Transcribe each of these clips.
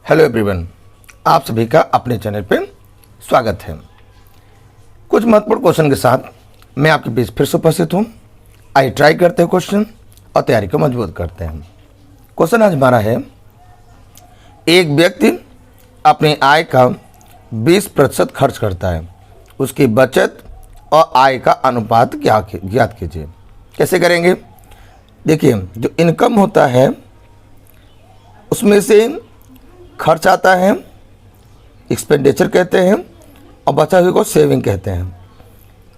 Hello everyone, आप सभी का अपने चैनल पे स्वागत है। कुछ महत्वपूर्ण क्वेश्चन के साथ मैं आपके बीच फिर से उपस्थित हूँ। आइए ट्राई करते हैं क्वेश्चन और तैयारी को मजबूत करते हैं। क्वेश्चन आज हमारा है, एक व्यक्ति अपनी आय का 20% खर्च करता है, उसकी बचत और आय का अनुपात ज्ञात कीजिए। कैसे करेंगे? देखिए, जो इनकम होता है उसमें से खर्च आता है, एक्सपेंडिचर कहते हैं, और बचा हुए को सेविंग कहते हैं।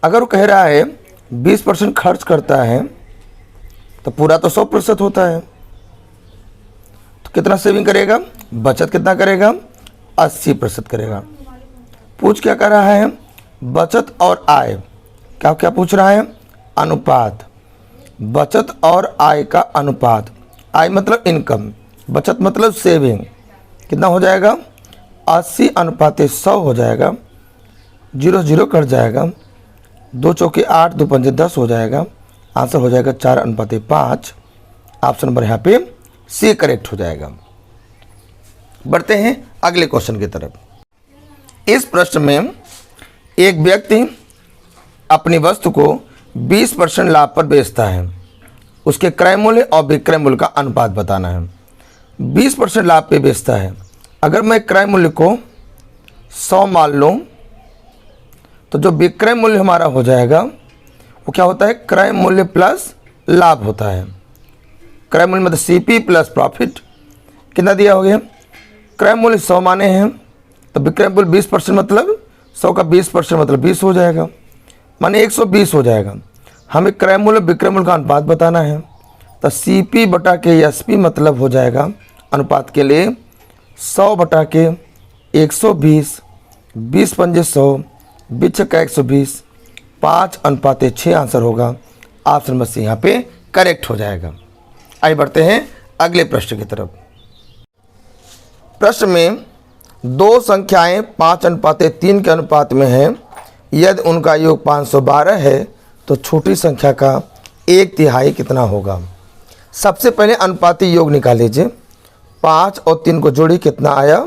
अगर वो कह रहा है 20% खर्च करता है तो पूरा तो 100% होता है, तो कितना सेविंग करेगा? बचत कितना करेगा? 80% करेगा। पूछ क्या कर रहा है? बचत और आय। क्या क्या पूछ रहा है? अनुपात। बचत और आय का अनुपात। आय मतलब इनकम, बचत मतलब सेविंग। कितना हो जाएगा? 80/100 हो जाएगा। 0 0 कट जाएगा। 2 चौके 8, 2 पंजे 10 हो जाएगा। आंसर हो जाएगा 4/5। ऑप्शन नंबर यहाँ पे सी करेक्ट हो जाएगा। बढ़ते हैं अगले क्वेश्चन की तरफ। इस प्रश्न में एक व्यक्ति अपनी वस्तु को 20% लाभ पर बेचता है। उसके क्रय मूल्य और विक्रय मूल्य का अनुपात बताना है। 20% लाभ पे बेचता है। अगर मैं क्रय मूल्य को 100 मान लूँ तो जो विक्रय मूल्य हमारा हो जाएगा वो क्या होता है? क्रय मूल्य प्लस लाभ होता है। क्रय मूल्य मतलब सीपी प्लस प्रॉफिट। कितना दिया हो गया? क्रय मूल्य 100 माने हैं तो विक्रय मूल्य 20% मतलब 100 का 20% मतलब 20 हो जाएगा, माने 120 हो जाएगा। हमें क्रय मूल्य विक्रय मूल्य का अनुपात बताना है, तो CP बटा के SP मतलब हो जाएगा अनुपात के लिए 100 बटा के 120, 20 पंजे 100, 20 का 120, 5/6 आंसर होगा। ऑप्शन नंबर सी यहाँ पे करेक्ट हो जाएगा। आइए बढ़ते हैं अगले प्रश्न की तरफ। प्रश्न में दो संख्याएं 5/3 के अनुपात में हैं। यदि उनका योग 512 है तो छोटी संख्या का 1/3 कितना होगा? सबसे पहले अनुपाती योग निकाल लीजिए। 5 और 3 को जोड़ी, कितना आया?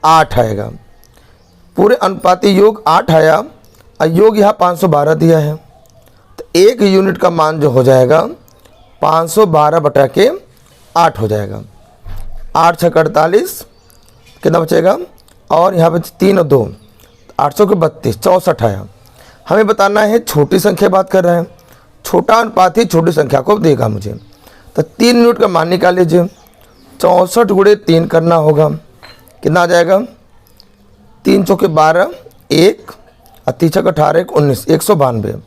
8 आएगा। पूरे अनुपाती योग 8 आया और योग यहाँ 512 दिया है, तो 1 यूनिट का मान जो हो जाएगा 512 बटा के 8 हो जाएगा। 8 6 48, कितना बचेगा? और यहाँ पे 3 और 2, 800 के 32, 64 आया। हमें बताना है, छोटी संख्या बात कर रहे हैं, छोटा अनुपात ही छोटी संख्या को देगा मुझे। तो 3 यूनिट का मान निकाल लीजिए। 64 गुणे 3 करना होगा, कितना आ जाएगा? 3 चौके 12, 1 और 3 छक 18, 19, 192।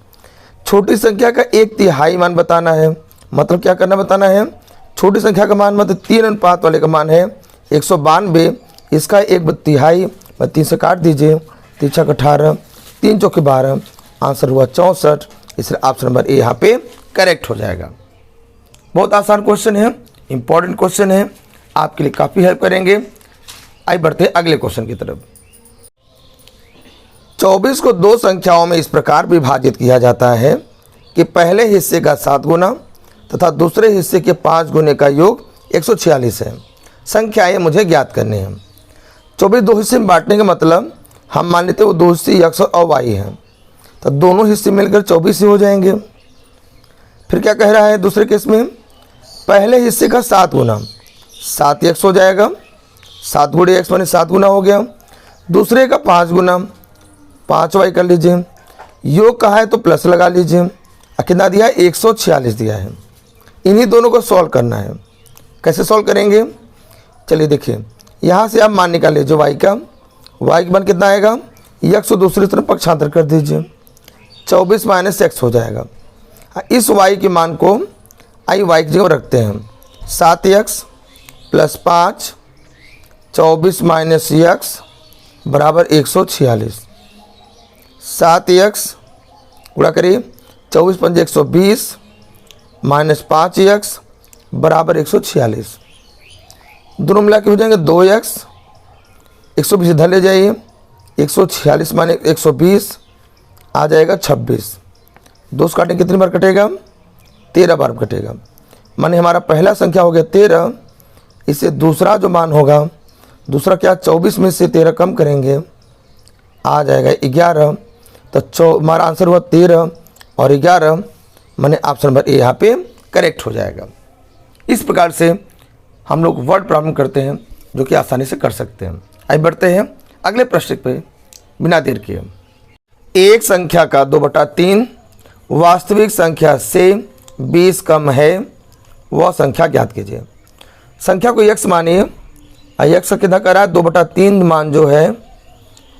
छोटी संख्या का 1/3 मान बताना है। मतलब क्या करना बताना है? छोटी संख्या का मान मतलब 3 अनुपात वाले का मान है 192। इसका 1/3 3 से काट दीजिए। 3 छक 18, 3 चौके 12, आंसर हुआ 64। इसलिए ऑप्शन नंबर ए यहाँ पे करेक्ट हो जाएगा। बहुत आसान क्वेश्चन है, इंपॉर्टेंट क्वेश्चन है, आपके लिए काफ़ी हेल्प करेंगे। आइए बढ़ते हैं अगले क्वेश्चन की तरफ। 24 को दो संख्याओं में इस प्रकार विभाजित किया जाता है कि पहले हिस्से का 7 गुना तथा दूसरे हिस्से के 5 गुने का योग 146 है। संख्याएं मुझे ज्ञात करनी है। 24 दो हिस्से में बांटने का मतलब हम मान लेते हैं वो दो हिस्से x और y हैं, तो दोनों हिस्से मिलकर 24 ही हो जाएंगे। फिर क्या कह रहा है दूसरे केस में? पहले हिस्से का 7 गुना, 7x हो जाएगा। 7 गुणे x माने 7 गुना हो गया। दूसरे का 5 गुना, 5y कर लीजिए। योग कहा है तो प्लस लगा लीजिए। कितना दिया है? 146 दिया है। इन्हीं दोनों को सॉल्व करना है। कैसे सॉल्व करेंगे? चलिए देखिए, यहाँ से आप मान निकाल लीजिए y का मान कितना आएगा? x को दूसरी तरफ पक्षांतर कर दीजिए, 24 - x हो जाएगा। इस y के मान को y की जगह रखते हैं। 7x + 5, 24 - x बराबर 146। 7x गुणा करिए, 24 पंजे 120 - 5x बराबर 146। दोनों मिला के हो जाएंगे 2x, 120 इधर ले जाइए, 146 माने 120 आ जाएगा 26। 2 से काटें कितनी बार कटेगा? 13 बार कटेगा। माने हमारा पहला संख्या हो गया 13, इससे दूसरा जो मान होगा दूसरा क्या, 24 में से 13 कम करेंगे आ जाएगा 11, तो हमारा आंसर हुआ 13 और 11, माने ऑप्शन नंबर ए यहाँ पे करेक्ट हो जाएगा। इस प्रकार से हम लोग वर्ड प्रॉब्लम करते हैं जो कि आसानी से कर सकते हैं। आइए बढ़ते हैं अगले प्रश्न पे बिना देर किए। एक संख्या का 2/3 वास्तविक संख्या से 20 कम है, वह संख्या ज्ञात कीजिए। संख्या को x मानिए, x का कितना करा है, 2/3 मान जो है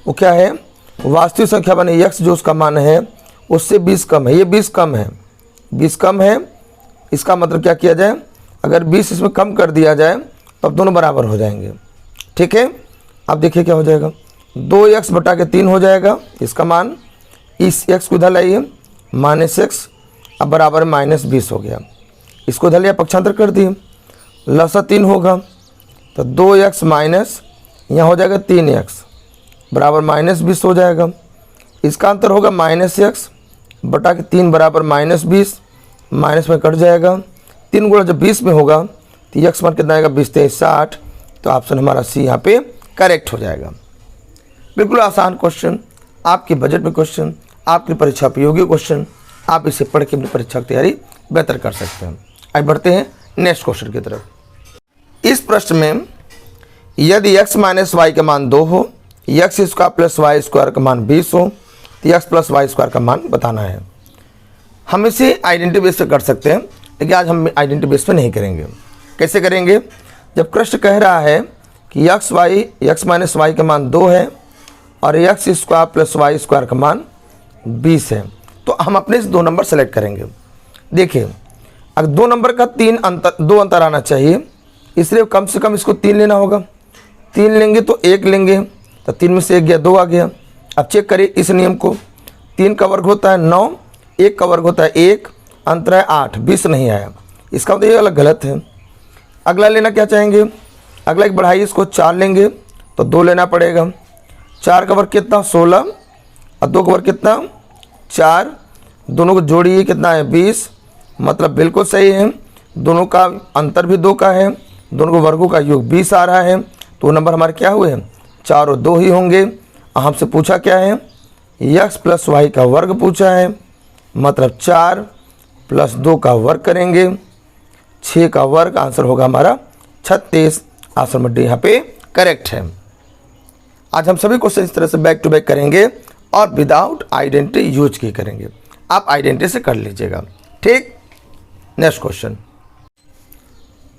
वो क्या है, वास्तविक संख्या बने x जो उसका मान है उससे 20 कम है। ये 20 कम है, 20 कम है, इसका मतलब क्या किया जाए, अगर 20 इसमें कम कर दिया जाए तब दोनों बराबर हो जाएंगे। ठीक है, अब देखिए क्या हो जाएगा, 2x/3 हो जाएगा इसका मान, इस x को इधर लाइए -x, अब बराबर -20 हो गया। इसको इधर लिया पक्षांतर कर दिए, लसा 3 होगा तो 2x माइनस यहाँ हो जाएगा 3x बराबर -20 हो जाएगा। इसका अंतर होगा -x/3 बराबर -20, माइनस में कट जाएगा, 3 गुणा जब 20 में होगा तो x मान कितना आएगा, 20 × 60, तो ऑप्शन हमारा सी यहाँ पे करेक्ट हो जाएगा। बिल्कुल आसान क्वेश्चन, आपके बजट में क्वेश्चन, आपकी परीक्षा उपयोगी क्वेश्चन, आप इसे पढ़ के अपनी परीक्षा की तैयारी बेहतर कर सकते हैं। आइए बढ़ते हैं नेक्स्ट क्वेश्चन की तरफ। इस प्रश्न में यदि x - y का मान 2 हो, x² + y² का मान 20 हो, तो x + y² का मान बताना है। हम इसे आइडेंटिटी बेस पे कर सकते हैं, लेकिन आज हम आइडेंटिटी बेस पे नहीं करेंगे। कैसे करेंगे, जब प्रश्न कह रहा है कि x - y का मान 2 है और x² + y² का मान 20 है, तो हम अपने से 2 नंबर सेलेक्ट करेंगे। देखिए अगर 2 नंबर का 2 अंतर आना चाहिए, इसलिए कम से कम इसको 3 लेना होगा। 3 लेंगे तो 1 लेंगे, तो 3 में से 1 गया 2 आ गया। अब चेक करिए इस नियम को, 3 का वर्ग होता है 9, 1 का वर्ग होता है 1, अंतर है 8, 20 नहीं आया, इसका मतलब ये अलग गलत है। अगला लेना क्या चाहेंगे, अगला एक बढ़ाइए, इसको 4 लेंगे तो 2 लेना पड़ेगा। 4 का वर्ग कितना 16 और 2 का वर्ग कितना 4, दोनों को जोड़िए कितना है 20, मतलब बिल्कुल सही है। दोनों का अंतर भी 2 का है, दोनों को वर्गों का योग 20 आ रहा है, तो नंबर हमारे क्या हुए, 4 और 2 ही होंगे। हमसे पूछा क्या है, x + y का वर्ग पूछा है, मतलब 4 + 2 का वर्ग करेंगे, 6 का वर्ग, आंसर होगा हमारा 36, आंसर नंबर डी यहाँ पे करेक्ट है। आज हम सभी क्वेश्चन इस तरह से बैक टू बैक करेंगे और विदाउट आइडेंटिटी यूज की करेंगे। आप आइडेंटिटी से कर लीजिएगा। ठीक, नेक्स्ट क्वेश्चन।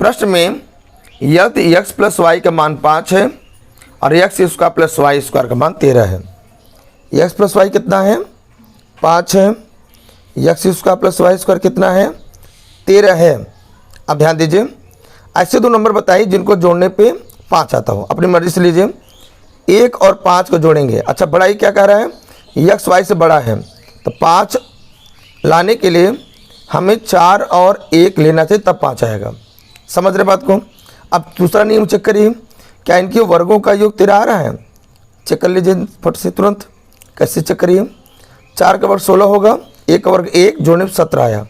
प्रश्न में यदि x + y का मान 5 है और x² + y² का मान 13 है। x + y कितना है 5 है, x² + y² कितना है 13 है। अब ध्यान दीजिए, ऐसे 2 नंबर बताइए जिनको जोड़ने पे 5 आता हो, अपनी मर्जी से लीजिए। 1 और 5 को जोड़ेंगे, अच्छा बड़ा ही क्या कह रहा है, x y से बड़ा है, तो 5 लाने के लिए हमें 4 और 1 लेना चाहिए, तब 5 आएगा। समझ रहे बात को। अब दूसरा नियम चेक करिए, क्या इनके वर्गों का योग 13 आ रहा है, चेक कर लीजिए फट से तुरंत। कैसे चेक करिए, 4 का वर्ग 16 होगा, 1 का वर्ग 1, जोड़ने पर 17 आया,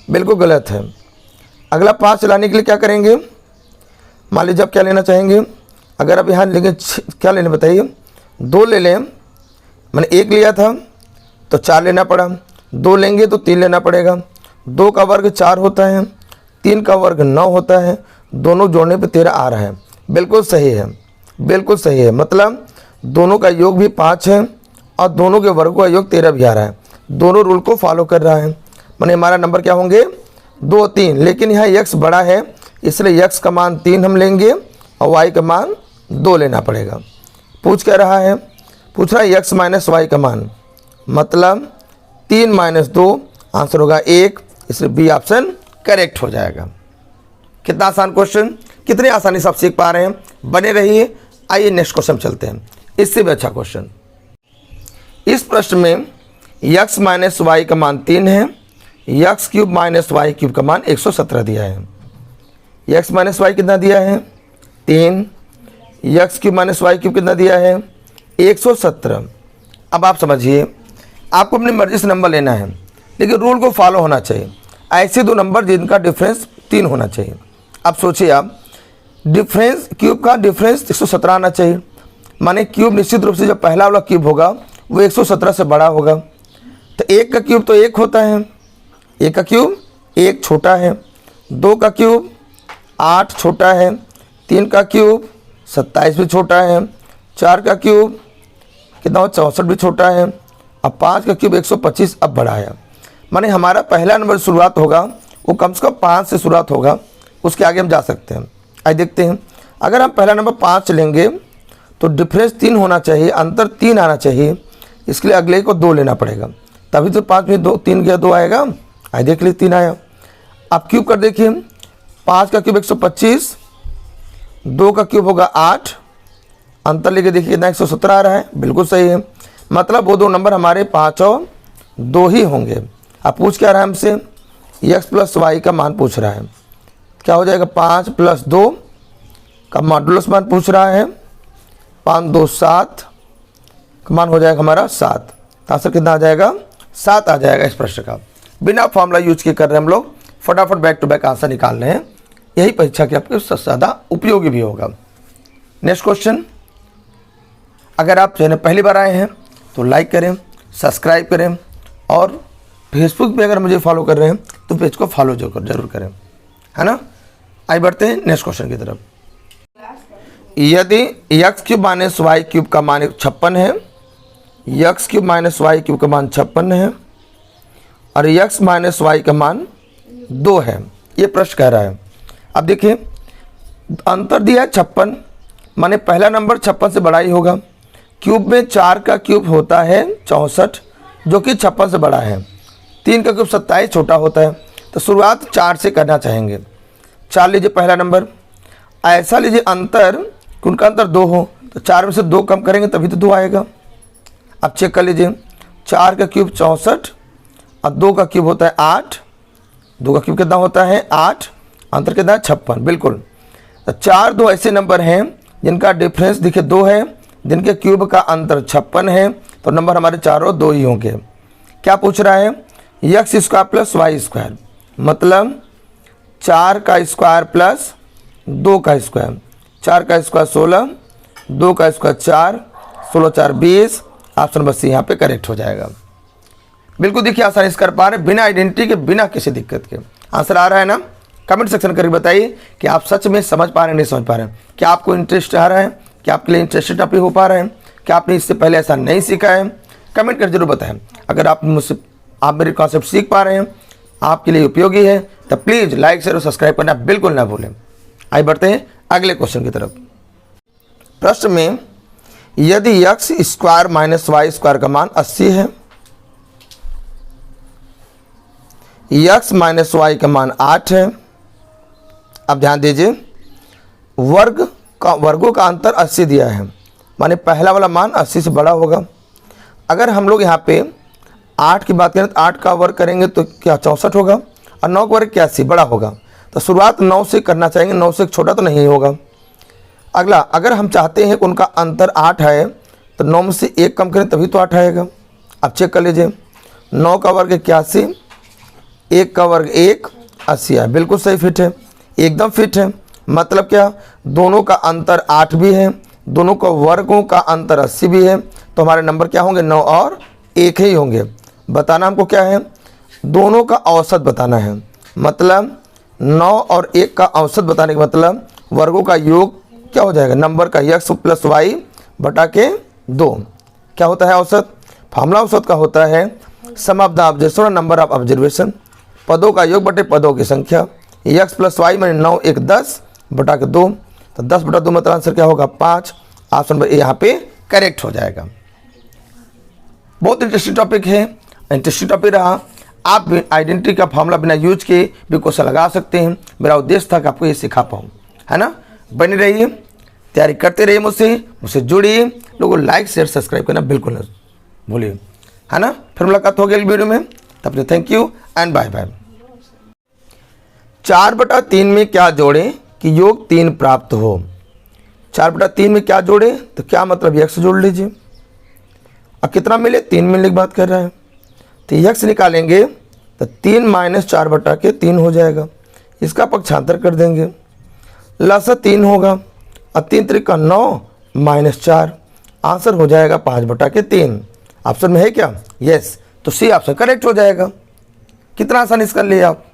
बिल्कुल गलत है। अगला 5 लाने के लिए क्या करेंगे, मान लीजिए आप क्या लेना चाहेंगे, अगर आप यहाँ लेंगे क्या लेने बताइए, 2 ले लें, मैंने 1 लिया था तो 4 लेना पड़ा, 2 लेंगे तो 3 लेना पड़ेगा। 2 का वर्ग 4 होता है, 3 का वर्ग 9 होता है, दोनों जोड़ने पे 13 आ रहा है, बिल्कुल सही है, बिल्कुल सही है। मतलब दोनों का योग भी 5 है और दोनों के वर्ग का योग 13 भी आ रहा है, दोनों रूल को फॉलो कर रहा है। माने हमारा नंबर क्या होंगे 2, 3, लेकिन यहाँ x बड़ा है इसलिए x का मान 3 हम लेंगे और y का मान 2 लेना पड़ेगा। पूछ क्या रहा है, पूछ रहा है x - y का मान, मतलब 3 - 2, आंसर होगा 1, इसलिए बी ऑप्शन करेक्ट हो जाएगा। कितना आसान क्वेश्चन, कितने आसानी से आप सीख पा रहे हैं, बने रहिए। आइए नेक्स्ट क्वेश्चन चलते हैं, इससे भी अच्छा क्वेश्चन। इस प्रश्न में x - y का मान 3 है, x³ - y³ का मान 117 दिया है। x - y कितना दिया है 3, x³ - y³ कितना दिया है 117। अब आप समझिए, आपको अपनी मर्जी से नंबर लेना है, लेकिन रूल को फॉलो होना चाहिए। ऐसे 2 नंबर जिनका डिफरेंस 3 होना चाहिए। अब सोचिए आप डिफरेंस क्यूब का डिफरेंस 117 आना चाहिए, माने क्यूब निश्चित रूप से जब पहला वाला क्यूब होगा वो 117 से बड़ा होगा। तो 1 का क्यूब तो 1 होता है, 1 का क्यूब 1 छोटा है, 2 का क्यूब 8 छोटा है, 3 का क्यूब 27 भी छोटा है, 4 का क्यूब कितना हो 64 भी छोटा है, अब 5 का क्यूब 125 अब बड़ा है। माने हमारा पहला नंबर शुरुआत होगा वो कम से कम 5 से शुरुआत होगा, उसके आगे हम जा सकते हैं। आइए देखते हैं, अगर हम पहला नंबर 5 लेंगे तो डिफरेंस 3 होना चाहिए, अंतर 3 आना चाहिए, इसके लिए अगले को 2 लेना पड़ेगा, तभी तो 5 में 2 3 गया 2 आएगा। आइए देख लीजिए 3 आया। अब क्यूब कर देखिए, 5 का क्यूब 125, 2 का क्यूब होगा 8, अंतर लेके देखिए कितना 117 आ रहा है, बिल्कुल सही है। मतलब वो 2 नंबर हमारे 5 और 2 ही होंगे। अब पूछ क्या रहा है हमसे, x प्लस वाई का मान पूछ रहा है, क्या हो जाएगा 5 प्लस 2 का मॉडुलस मान पूछ रहा है, 5 2 7 का मान हो जाएगा हमारा 7, तो आंसर कितना आ जाएगा 7 आ जाएगा इस प्रश्न का। बिना फॉर्मूला यूज किए कर रहे हैं हम लोग, फटाफट बैक टू बैक आंसर निकाल रहे हैं, यही परीक्षा के आपके सबसे ज़्यादा उपयोगी भी होगा। नेक्स्ट क्वेश्चन, अगर आप चैनल पहली बार आए हैं तो लाइक करें, सब्सक्राइब करें, और फेसबुक पे अगर मुझे फॉलो कर रहे हैं तो पेज को फॉलो जरूर करें, है ना। आइए बढ़ते हैं नेक्स्ट क्वेश्चन की तरफ। यदि x cube minus y cube का मान 56 है, x cube minus y cube का मान 56 है और x माइनस वाई का मान 2 है, ये प्रश्न कह रहा है। अब देखिए अंतर दिया है 56, माने पहला नंबर 56 से बड़ा ही होगा। क्यूब में 4 का क्यूब होता है 64 जो कि 56 से बड़ा है, 3 का क्यूब 27 छोटा होता है, तो शुरुआत 4 से करना चाहेंगे। 4 लीजिए पहला नंबर, ऐसा लीजिए अंतर उनका अंतर 2 हो तो 4 में से 2 कम करेंगे तभी तो 2 आएगा। अब चेक कर लीजिए, 4 का क्यूब 64 और 2 का क्यूब होता है 8, 2 का क्यूब कितना होता है 8, अंतर कितना है 56, बिल्कुल। तो 4 2 ऐसे नंबर हैं जिनका डिफरेंस देखिए 2 है, जिनके क्यूब का अंतर 56 है, तो नंबर हमारे चारों 2 ही होंगे। क्या पूछ रहा है, x square plus y square, मतलब 4 का स्क्वायर प्लस 2 का स्क्वायर, 4 का स्क्वायर 16, 2 का स्क्वायर 4, 16 4 20, ऑप्शन बस यहाँ पे करेक्ट हो जाएगा। बिल्कुल देखिए आसानी से कर पा रहे हैं, बिना आइडेंटिटी के, बिना किसी दिक्कत के। आंसर आ रहा है ना, कमेंट सेक्शन करके बताइए कि आप सच में समझ पा रहे हैं नहीं समझ पा रहे हैं, क्या आपको इंटरेस्ट आ रहा है, क्या आपके लिए इंटरेस्टेड टॉपिक हो पा रहा है, क्या आपने इससे पहले ऐसा नहीं सीखा है, कमेंट कर जरूर बताएं। अगर आप मुझसे मेरे कॉन्सेप्ट सीख पा रहे हैं, आपके लिए उपयोगी है, तो प्लीज़ लाइक शेयर और सब्सक्राइब करना बिल्कुल ना भूलें। आइए बढ़ते हैं अगले क्वेश्चन की तरफ। प्रश्न में यदि x square minus y square का मान 80 है, एक्स माइनस वाई का मान 8 है। अब ध्यान दीजिए, वर्गों का अंतर 80 दिया है, माने पहला वाला मान 80 से बड़ा होगा। अगर हम लोग यहाँ पे 8 की बात करें तो 8 का वर्ग करेंगे तो क्या 64 होगा, और 9 का वर्ग 81 बड़ा होगा, तो शुरुआत 9 से करना चाहेंगे, 9 से छोटा तो नहीं होगा। अगला, अगर हम चाहते हैं कि उनका अंतर 8 है तो 9 में से 1 कम करें तभी तो 8 आएगा। अब चेक कर लीजिए, 9 का वर्ग 81, 1 का वर्ग 1, 80 है, बिल्कुल सही फिट है, एकदम फिट है। मतलब क्या, दोनों का अंतर 8 भी है, दोनों का वर्गों का अंतर 80 भी है, तो हमारे नंबर क्या होंगे 9 और 1 ही होंगे। बताना हमको क्या है, दोनों का औसत बताना है, मतलब 9 और 1 का औसत बताने का मतलब वर्गों का योग क्या हो जाएगा, नंबर का x प्लस वाई बटा के 2। क्या होता है औसत, फार्मूला औसत का होता है sum of the observation number of observation, पदों का योग बटे पदों की संख्या। x प्लस वाई मैंने 9 1 10 बटा के 2, तो 10 बटा 2 मतलब आंसर क्या होगा 5, ऑप्शन नंबर ए यहाँ पे करेक्ट हो जाएगा। बहुत इंटरेस्टिंग टॉपिक है, इंटरेस्टिंग टॉपिक रहा। आप आइडेंटिटी का फॉर्मूला बिना यूज के भी क्वेश्चन लगा सकते हैं, मेरा उद्देश्य था कि आपको ये सिखा पाऊँ, है ना। बने रहिए, तैयारी करते रहिए, मुझसे जुड़िए, लोगों लाइक शेयर सब्सक्राइब करना बिल्कुल न भूलिए, है ना। फिर मुलाकात होगी अगली वीडियो में, तब तक thank you and bye bye. 4/3 में क्या जोड़ें कि योग 3 प्राप्त हो। 4/3 में क्या जोड़ें तो क्या मतलब x जोड़ लीजिए, और कितना मिले 3 मिलने की बात कर रहा है, तो x निकालेंगे तो 3 - 4/3 हो जाएगा, इसका पक्षांतर कर देंगे लसा 3 होगा और 3 त्रिका 9 -4, आंसर हो जाएगा 5/3। ऑप्शन में है क्या? यस, तो सी ऑप्शन करेक्ट हो जाएगा। कितना आसान इसका लिया आप,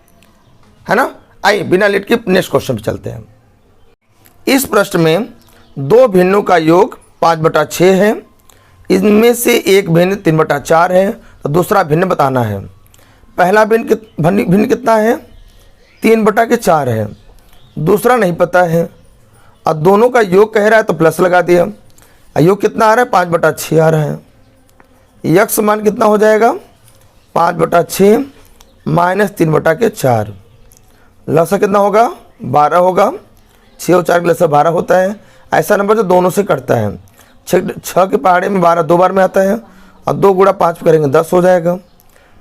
है ना। आइए बिना लेट के नेक्स्ट क्वेश्चन पे चलते हैं। इस प्रश्न में 2 भिन्नों का योग 5/6 है। इनमें से एक भिन्न 3/4 है, तो दूसरा भिन्न बताना है। पहला भिन्न कितना है? 3/4 है। दूसरा नहीं पता है और दोनों का योग कह रहा है तो प्लस लगा दिया। योग कितना आ रहा है? 5/6 आ रहा है। यक्स मान कितना हो जाएगा? 5/6 माइनस 3/4। लसा कितना होगा? 12 होगा। 6 और 4 का लसा 12 होता है। ऐसा नंबर जो दोनों से कटता है। 6 के पहाड़े में 12 2 बार में आता है और 2 गुणा 5 करेंगे 10 हो जाएगा।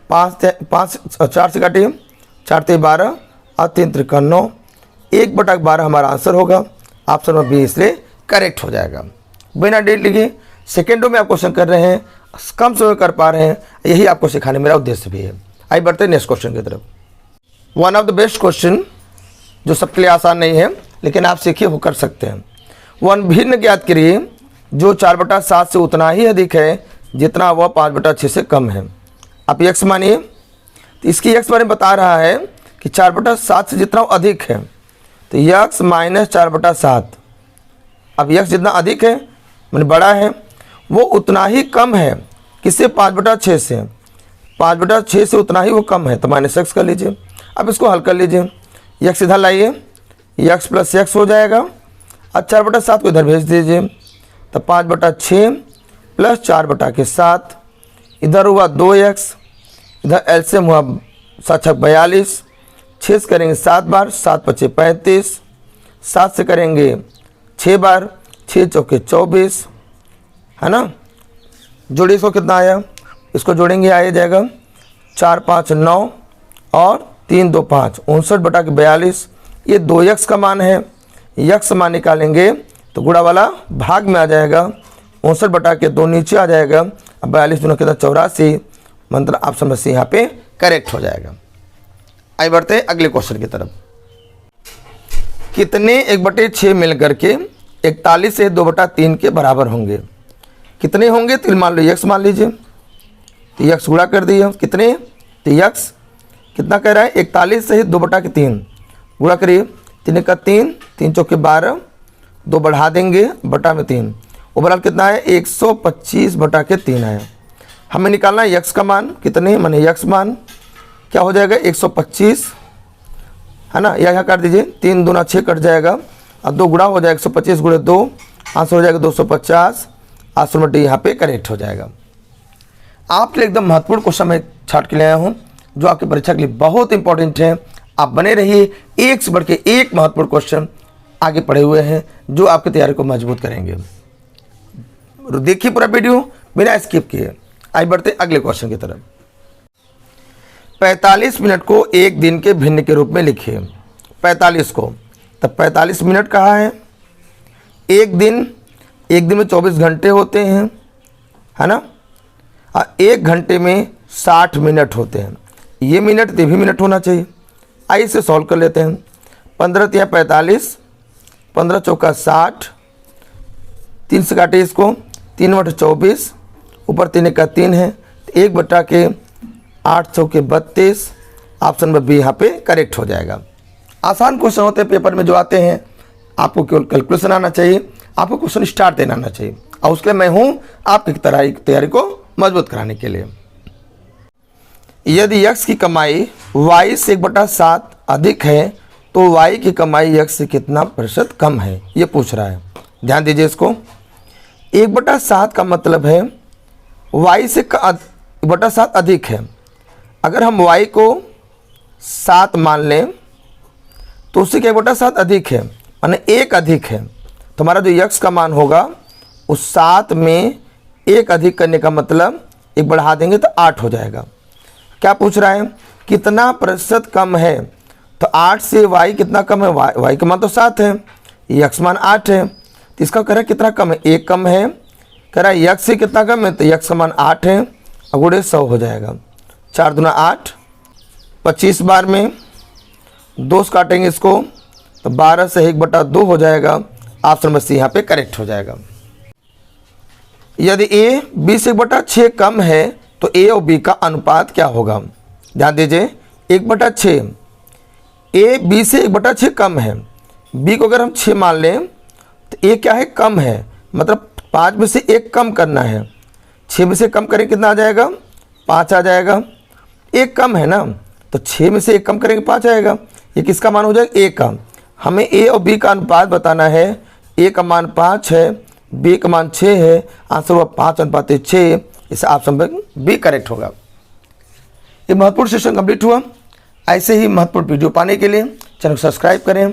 5 4 से काटिए, 4 ते 12 और 3 त्रिका 9, 1/12 हमारा आंसर होगा। ऑप्शन नंबर बी इसलिए करेक्ट हो जाएगा। बिना डेट लिखे सेकेंडों में आप क्वेश्चन कर रहे हैं, कम समय में कर पा रहे हैं, यही आपको सिखाने मेरा उद्देश्य भी है। आइए बढ़ते हैं नेक्स्ट क्वेश्चन की तरफ। One of the best question जो सबके लिए आसान नहीं है लेकिन आप सीखिए वो कर सकते हैं। वन भिन्न ज्ञात करिए जो 4/7 से उतना ही अधिक है जितना वह 5/6 से कम है। आप यक्स मानिए, तो इसकी यक्स बारे में बता रहा है कि 4/7 से जितना अधिक है, तो यक्स माइनस 4/7। अब यक्स जितना अधिक है मैंने बड़ा है, वो उतना ही कम है किससे? 5/6 से। 5/6 से उतना ही वो कम है, तो माइनस एक्स कर लीजिए। अब इसको हल कर लीजिए, यक्स इधर लाइए, यक्स प्लस एक्स हो जाएगा और 4/7 को इधर भेज दीजिए, तो 5/6 प्लस 4/7, इधर हुआ 2x, इधर एलसीएम हुआ 7 42, 6 से करेंगे 7 बार, 7 5 35, 7 से करेंगे 6 बार, 6 चौके 24, है ना। जोड़िए, इसको कितना आया? इसको जोड़ेंगे आया जाएगा 4 5 9 और 3 2 5, 59/42। ये 2x का मान है। यक्स मान निकालेंगे तो गुणा वाला भाग में आ जाएगा, 59/2 नीचे आ जाएगा, 42 दूना कितना 84, मतलब ऑप्शन में से यहाँ पे करेक्ट हो जाएगा। आइए बढ़ते हैं अगले क्वेश्चन की तरफ। कितने 1/6 मिल करके 41 से 2/3 के बराबर होंगे? कितने होंगे? तो मान लो यक्स मान लीजिए, तो यक्स गुणा कर दिए कितने, तो यक्स कितना कह रहा है? 41 से 2/3 गुणा करिए, 3 का 3, 3 चौके 12, 2 बढ़ा देंगे बटा में 3, ओवरऑल कितना है? 125/3 है। हमें निकालना है यक्स का मान कितने, माने यक्स मान क्या हो जाएगा? 125, है ना। यहाँ काट दीजिए, 3 दूना 6 कट जाएगा और 2 गुणा हो जाएगा 125 × 2, आंसर हो जाएगा 250। ऑप्शन नंबर डी यहाँ पे करेक्ट हो जाएगा। आपके लिए एकदम महत्वपूर्ण क्वेश्चन मैं छाट के ले आया हूँ जो आपकी परीक्षा के लिए बहुत इंपॉर्टेंट है। आप बने रहिए, एक से बढ़ के एक महत्वपूर्ण क्वेश्चन आगे पड़े हुए हैं जो आपकी तैयारी को मजबूत करेंगे। देखिए पूरा वीडियो बिना स्किप किए। आइए बढ़ते अगले क्वेश्चन की तरफ। 45 मिनट को एक दिन के भिन्न के रूप में लिखिए। 45 को, तब 45 मिनट कहाँ है? एक दिन में 24 घंटे होते हैं, है ना। और 1 घंटे में 60 मिनट होते हैं। ये मिनट ये भी मिनट होना चाहिए। आइए इसे सॉल्व कर लेते हैं। 15 × 45, 15 चौका 60, 3 से काटिए इसको, 3 × 24, ऊपर 3 का 3 है, 1/8 चौके 32। ऑप्शन नंबर बी यहाँ पे करेक्ट हो जाएगा। आसान क्वेश्चन होते हैं पेपर में जो आते हैं, आपको केवल कैलकुलेशन आना चाहिए, आपको क्वेश्चन स्टार्ट देना आना चाहिए, और उसके लिए मैं हूँ आपकी तैयारी को मजबूत कराने के लिए। यदि यक्स की कमाई y से 1/7 अधिक है तो y की कमाई x से कितना प्रतिशत कम है, ये पूछ रहा है। ध्यान दीजिए इसको। 1/7 का मतलब है y से 1/7 अधिक है। अगर हम y को 7 मान लें तो उससे 1/7 अधिक है, माने 1 अधिक है, तो हमारा जो यक्स का मान होगा उस 7 में 1 अधिक करने का मतलब 1 बढ़ा देंगे तो 8 हो जाएगा। क्या पूछ रहा है? कितना प्रतिशत कम है? तो 8 से y कितना कम है? y का मान तो 7 है, यक्स मान 8 है, तो इसका कह रहा है कितना कम है? 1 कम है। कह रहा है यक्स से कितना कम है? तो यक्स का मान 8 है, अगुड़े 100 हो जाएगा। 4 दूना 8, 25 बार में 2 से काटेंगे इसको, तो 12 से 1/2 हो जाएगा। ऑप्शन नंबर सी यहाँ पे करेक्ट हो जाएगा। यदि a b से 1/6 कम है तो a और b का अनुपात क्या होगा? ध्यान दीजिए, 1/6, a b से 1/6 कम है, b को अगर हम 6 मान लें तो a क्या है? कम है, मतलब 5 में से 1 कम करना है। 6 में से कम करें कितना आ जाएगा? 5 आ जाएगा। 1 कम है ना, तो 6 में से 1 कम करेंगे 5 आएगा। ये किसका मान हो जाएगा? a का। हमें a और b का अनुपात बताना है। a का मान 5 है, b का मान 6 है। आंसर हुआ 5:6। इस ऑप्शन में बी करेक्ट होगा। ये महत्वपूर्ण सेशन कंप्लीट हुआ। ऐसे ही महत्वपूर्ण वीडियो पाने के लिए चैनल को सब्सक्राइब करें।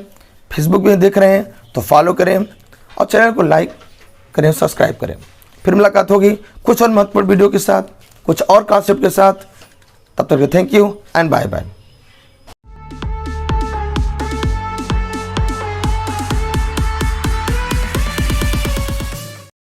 फेसबुक में देख रहे हैं तो फॉलो करें और चैनल को लाइक करें, सब्सक्राइब करें। फिर मुलाकात होगी कुछ और महत्वपूर्ण वीडियो के साथ, कुछ और कॉन्सेप्ट के साथ। तब तक के thank you and bye bye.